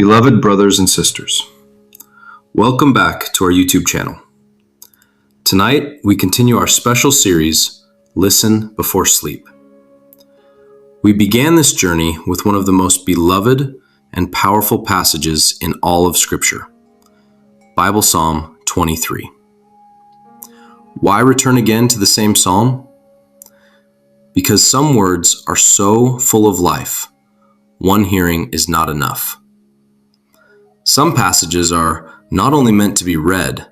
Beloved brothers and sisters, welcome back to our YouTube channel. Tonight, we continue our special series, Listen Before Sleep. We began this journey with one of the most beloved and powerful passages in all of Scripture, Bible Psalm 23. Why return again to the same psalm? Because some words are so full of life, one hearing is not enough. Some passages are not only meant to be read,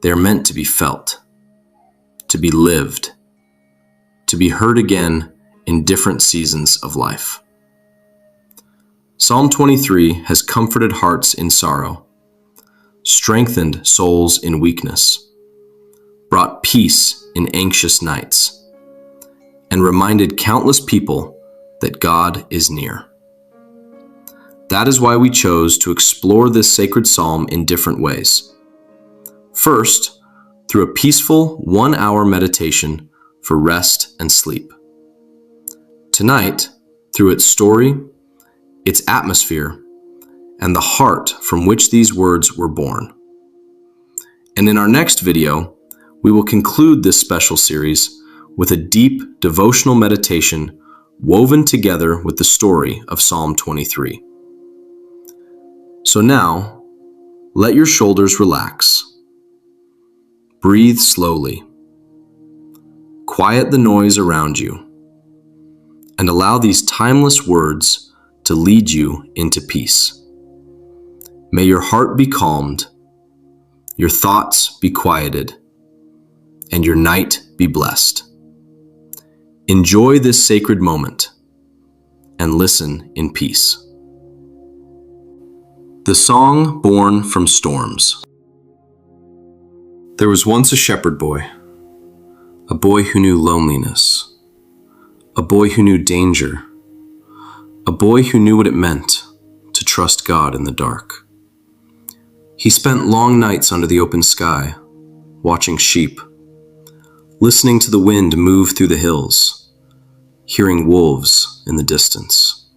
they are meant to be felt, to be lived, to be heard again in different seasons of life. Psalm 23 has comforted hearts in sorrow, strengthened souls in weakness, brought peace in anxious nights, and reminded countless people that God is near. That is why we chose to explore this sacred psalm in different ways. First, through a peaceful 1-hour meditation for rest and sleep. Tonight, through its story, its atmosphere, and the heart from which these words were born. And in our next video, we will conclude this special series with a deep devotional meditation woven together with the story of Psalm 23. So now, let your shoulders relax. Breathe slowly. Quiet the noise around you, and allow these timeless words to lead you into peace. May your heart be calmed, your thoughts be quieted, and your night be blessed. Enjoy this sacred moment and listen in peace. The Song Born from Storms. There was once a shepherd boy, a boy who knew loneliness, a boy who knew danger, a boy who knew what it meant to trust God in the dark. He spent long nights under the open sky, watching sheep, listening to the wind move through the hills, hearing wolves in the distance,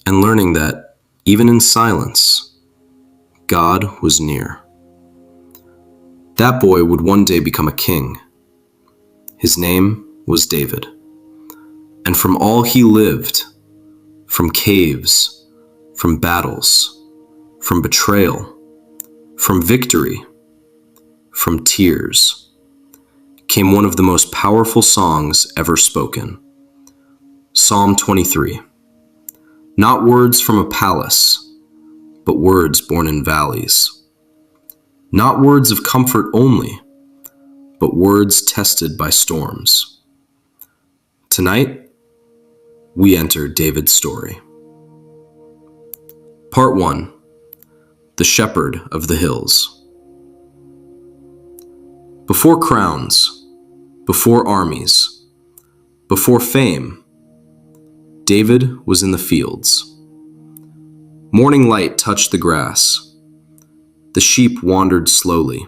and learning that even in silence, God was near. That boy would one day become a king. His name was David. And from all he lived, from caves, from battles, from betrayal, from victory, from tears, came one of the most powerful songs ever spoken, Psalm 23. Not words from a palace, but words born in valleys. Not words of comfort only, but words tested by storms. Tonight, we enter David's story. Part 1. The Shepherd of the Hills. Before crowns, before armies, before fame, David was in the fields. Morning light touched the grass. The sheep wandered slowly.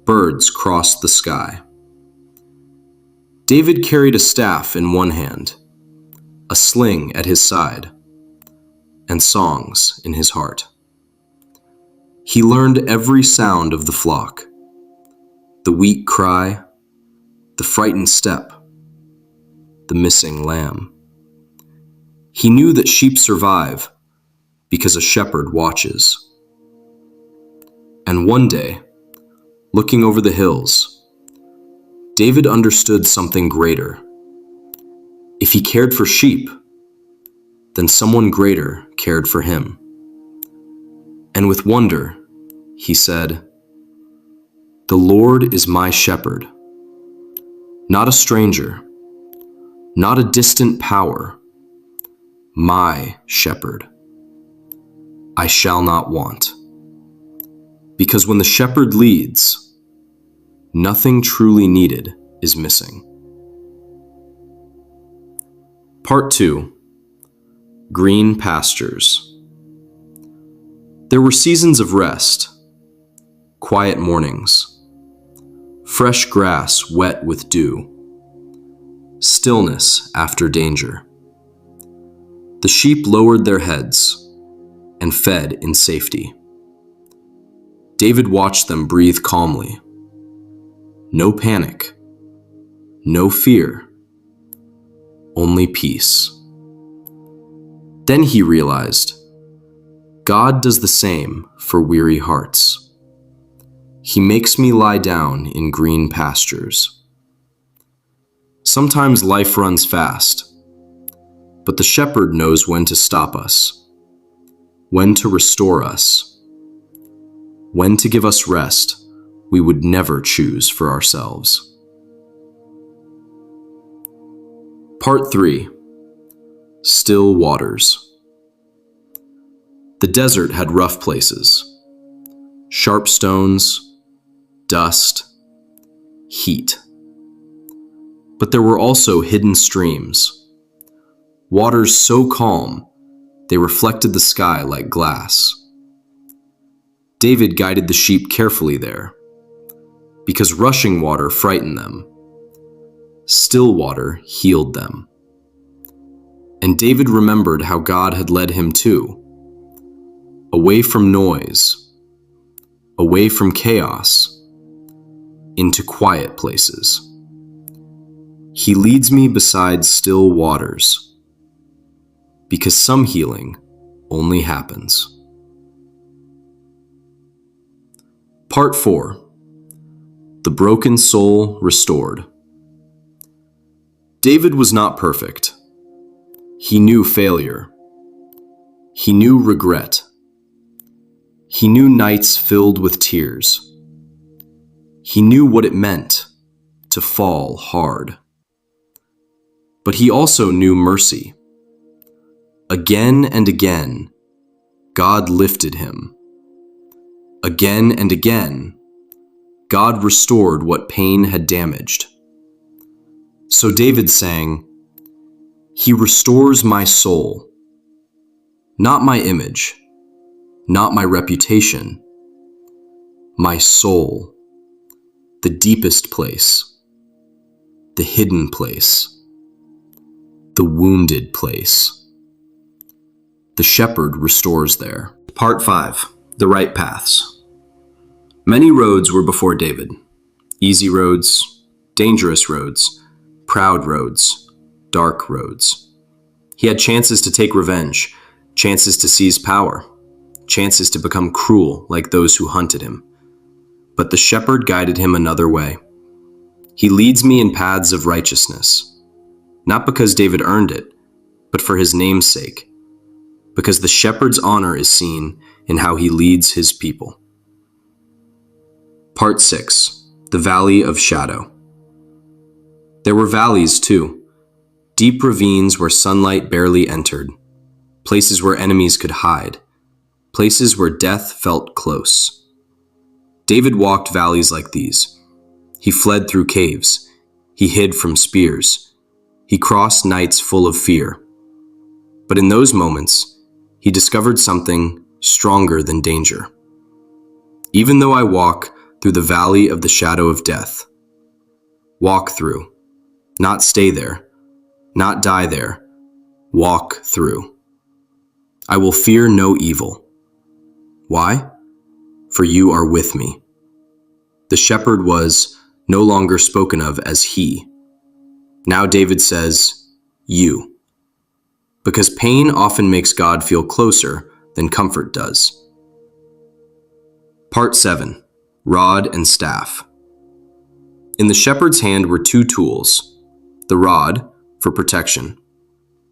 Birds crossed the sky. David carried a staff in one hand, a sling at his side, and songs in his heart. He learned every sound of the flock, the weak cry, the frightened step, the missing lamb. He knew that sheep survive because a shepherd watches. And one day, looking over the hills, David understood something greater. If he cared for sheep, then someone greater cared for him. And with wonder, he said, "The Lord is my shepherd, not a stranger, not a distant power, my shepherd. I shall not want." Because when the shepherd leads, nothing truly needed is missing. Part 2. Green Pastures. There were seasons of rest, quiet mornings, fresh grass wet with dew, stillness after danger. The sheep lowered their heads and fed in safety. David watched them breathe calmly. No panic, no fear, only peace. Then he realized, God does the same for weary hearts. He makes me lie down in green pastures. Sometimes life runs fast, but the shepherd knows when to stop us, when to restore us, when to give us rest we would never choose for ourselves. Part 3. Still Waters. The desert had rough places, sharp stones, dust, heat. But there were also hidden streams, waters so calm they reflected the sky like glass. David guided the sheep carefully there, because rushing water frightened them. Still water healed them. And David remembered how God had led him too, away from noise, away from chaos, into quiet places. He leads me beside still waters, because some healing only happens. Part 4. The Broken Soul Restored. David was not perfect. He knew failure. He knew regret. He knew nights filled with tears. He knew what it meant to fall hard. But he also knew mercy. Again and again, God lifted him. Again and again, God restored what pain had damaged. So David sang, He restores my soul, not my image, not my reputation, my soul, the deepest place, the hidden place, the wounded place. The shepherd restores there. Part 5. The Right Paths. Many roads were before David. Easy roads, dangerous roads, proud roads, dark roads. He had chances to take revenge, chances to seize power, chances to become cruel like those who hunted him. But the shepherd guided him another way. He leads me in paths of righteousness, not because David earned it, but for his name's sake, because the shepherd's honor is seen in how he leads his people. Part 6. The Valley of Shadow. There were valleys too, deep ravines where sunlight barely entered, places where enemies could hide, places where death felt close. David walked valleys like these. He fled through caves. He hid from spears. He crossed nights full of fear. But in those moments, he discovered something stronger than danger. Even though I walk through the valley of the shadow of death, walk through, not stay there, not die there, walk through. I will fear no evil. Why? For you are with me. The shepherd was no longer spoken of as he. Now David says, you. Because pain often makes God feel closer than comfort does. Part 7. Rod and Staff. In the shepherd's hand were two tools, the rod for protection,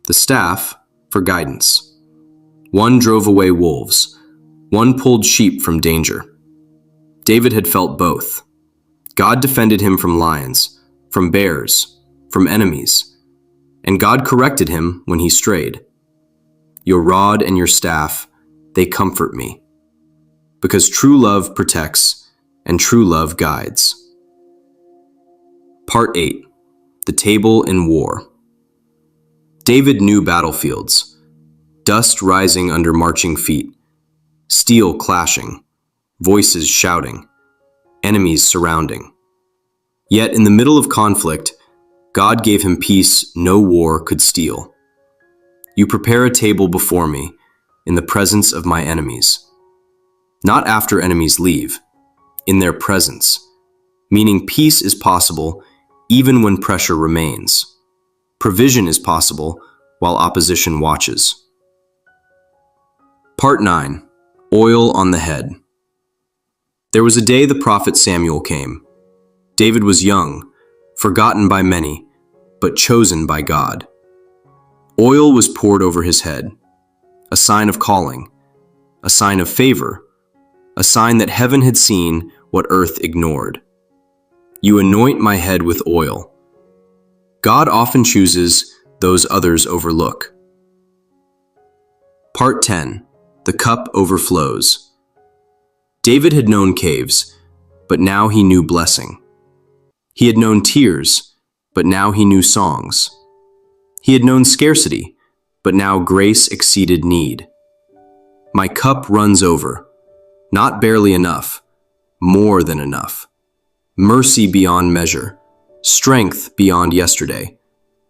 the staff for guidance. One drove away wolves, one pulled sheep from danger. David had felt both. God defended him from lions, from bears, from enemies, and God corrected him when he strayed. Your rod and your staff, they comfort me, because true love protects and true love guides. Part 8. The Table in War. David knew battlefields, dust rising under marching feet, steel clashing, voices shouting, enemies surrounding. Yet in the middle of conflict, God gave him peace no war could steal. You prepare a table before me in the presence of my enemies. Not after enemies leave, in their presence, meaning peace is possible even when pressure remains. Provision is possible while opposition watches. Part 9. Oil on the head. There was a day the prophet Samuel came. David was young, forgotten by many, but chosen by God. Oil was poured over his head, a sign of calling, a sign of favor, a sign that heaven had seen what earth ignored. You anoint my head with oil. God often chooses those others overlook. Part 10. The cup overflows. David had known caves, but now he knew blessing. He had known tears, but now he knew songs. He had known scarcity, but now grace exceeded need. My cup runs over, not barely enough, more than enough. Mercy beyond measure, strength beyond yesterday,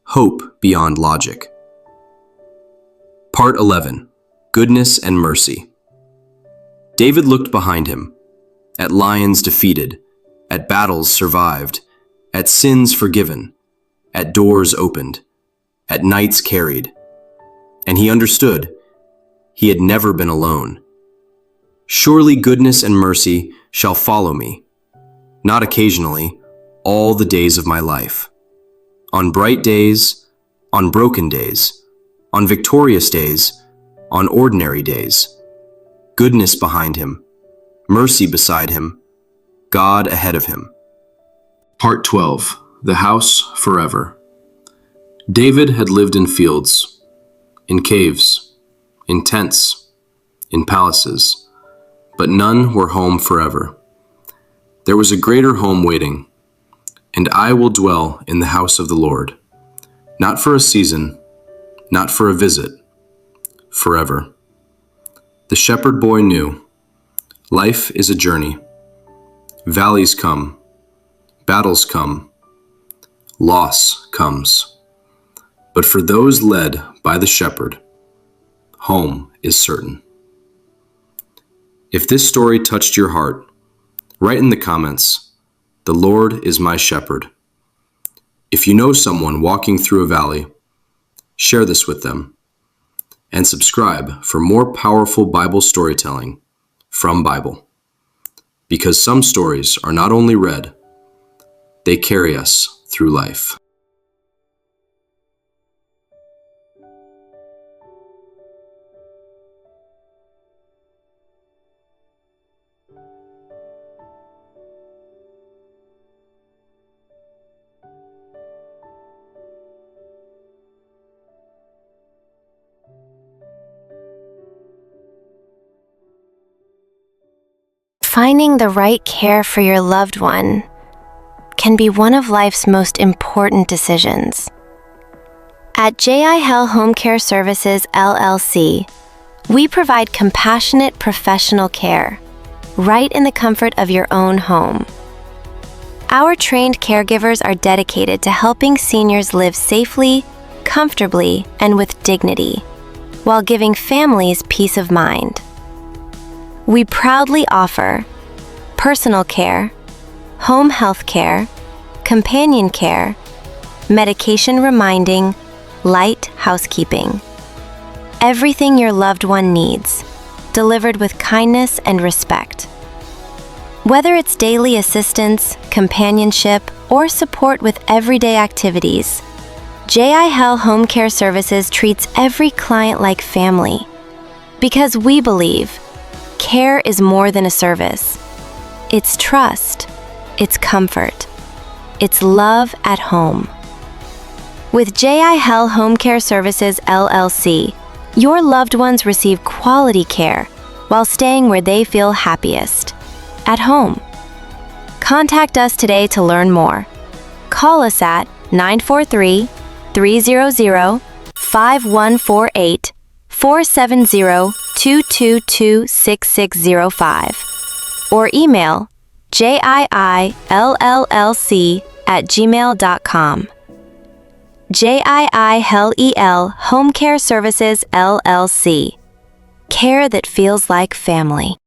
hope beyond logic. Part 11. Goodness and mercy. David looked behind him, at lions defeated, at battles survived, at sins forgiven, at doors opened, at nights carried. And he understood he had never been alone. Surely goodness and mercy shall follow me, not occasionally, all the days of my life. On bright days, on broken days, on victorious days, on ordinary days. Goodness behind him, mercy beside him, God ahead of him. Part 12. The house forever. David had lived in fields, in caves, in tents, in palaces, but none were home forever. There was a greater home waiting, and I will dwell in the house of the Lord, not for a season, not for a visit, forever. The shepherd boy knew, life is a journey. Valleys come, battles come, loss comes. But for those led by the shepherd, home is certain. If this story touched your heart, write in the comments, "The Lord is my shepherd." If you know someone walking through a valley, share this with them. And subscribe for more powerful Bible storytelling from Bible. Because some stories are not only read, they carry us through life. Finding the right care for your loved one can be one of life's most important decisions. At J.I. Hell Home Care Services, LLC, we provide compassionate professional care right in the comfort of your own home. Our trained caregivers are dedicated to helping seniors live safely, comfortably, and with dignity, while giving families peace of mind. We proudly offer personal care, home health care, companion care, medication reminding, light housekeeping. Everything your loved one needs, delivered with kindness and respect. Whether it's daily assistance, companionship, or support with everyday activities, J.I. Hell Home Care Services treats every client like family. Because we believe care is more than a service. It's trust, it's comfort, it's love at home. With J.I. Hell Home Care Services, LLC, your loved ones receive quality care while staying where they feel happiest, at home. Contact us today to learn more. Call us at 943-300-5148, 470-222-6605, or email jiillc@gmail.com. JIIHEL Home Care Services LLC. Care that feels like family.